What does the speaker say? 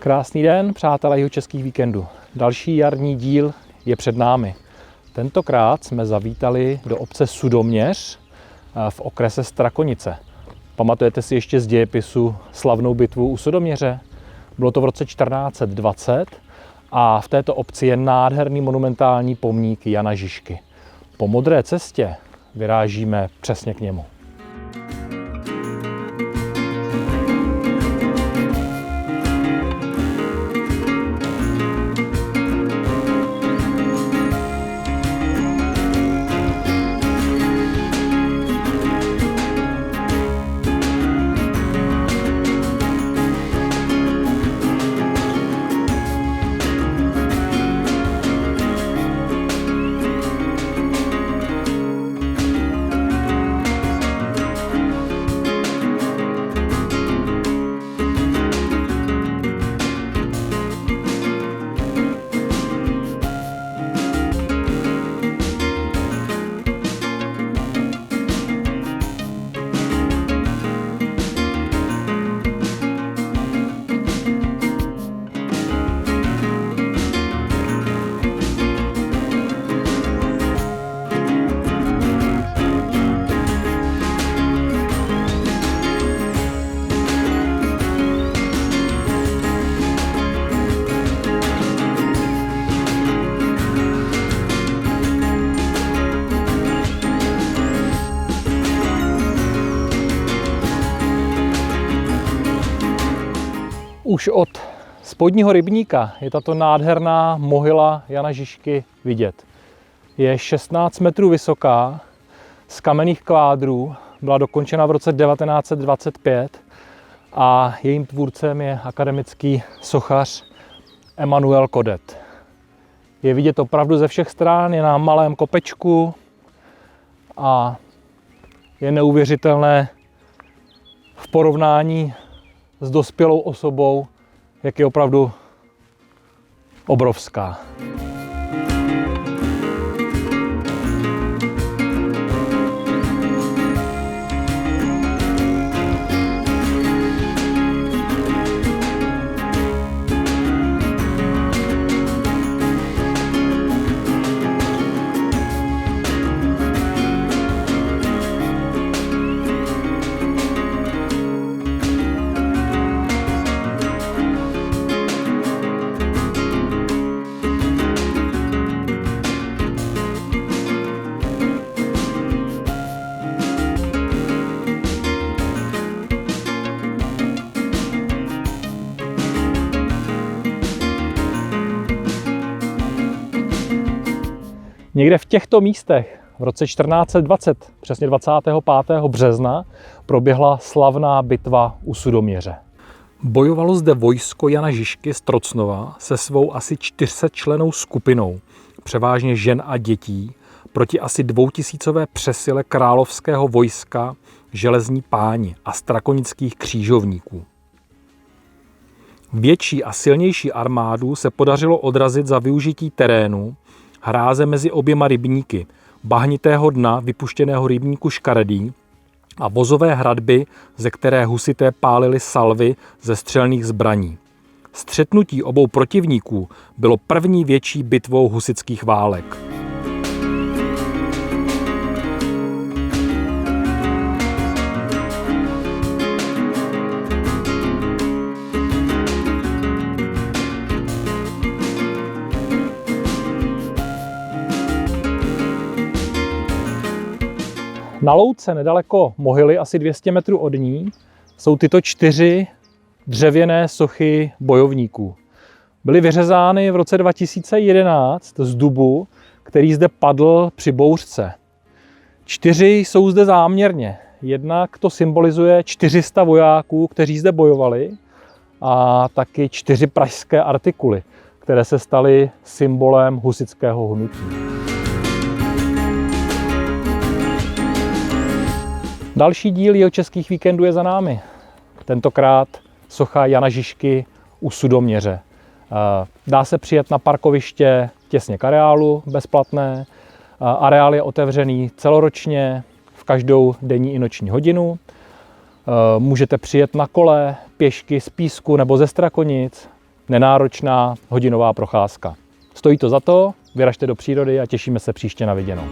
Krásný den, přátelé Jihočeských víkendů. Další jarní díl je před námi. Tentokrát jsme zavítali do obce Sudoměř v okrese Strakonice. Pamatujete si ještě z dějepisu slavnou bitvu u Sudoměře? Bylo to v roce 1420 a v této obci je nádherný monumentální pomník Jana Žižky. Po modré cestě vyrážíme přesně k němu. Už od spodního rybníka je tato nádherná mohyla Jana Žižky vidět. Je 16 metrů vysoká, z kamenných kvádrů, byla dokončena v roce 1925 a jejím tvůrcem je akademický sochař Emanuel Kodet. Je vidět opravdu ze všech stran, je na malém kopečku a je neuvěřitelné v porovnání s dospělou osobou, jak je opravdu obrovská. Někde v těchto místech v roce 1420, přesně 25. března, proběhla slavná bitva u Sudoměře. Bojovalo zde vojsko Jana Žižky z Trocnova se svou asi 400člennou skupinou, převážně žen a dětí, proti asi 2000 přesile královského vojska Železní páni a strakonických křížovníků. Větší a silnější armádu se podařilo odrazit za využití terénu, hráze mezi oběma rybníky, bahnitého dna vypuštěného rybníku Škaredý a vozové hradby, ze které husité pálili salvy ze střelných zbraní. Střetnutí obou protivníků bylo první větší bitvou husitských válek. Na louce nedaleko mohyly, asi 200 metrů od ní, jsou tyto 4 dřevěné sochy bojovníků. Byly vyřezány v roce 2011 z dubu, který zde padl při bouřce. 4 jsou zde záměrně. Jednak to symbolizuje 400 vojáků, kteří zde bojovali, a taky 4 pražské artikuly, které se staly symbolem husitského hnutí. Další díl Jihočeských víkendů je za námi. Tentokrát socha Jana Žižky u Sudoměře. Dá se přijet na parkoviště těsně k areálu, bezplatné. Areál je otevřený celoročně, v každou denní i noční hodinu. Můžete přijet na kole, pěšky z Písku nebo ze Strakonic. nenáročná hodinová procházka. Stojí to za to, vyražte do přírody a těšíme se příště na viděnou.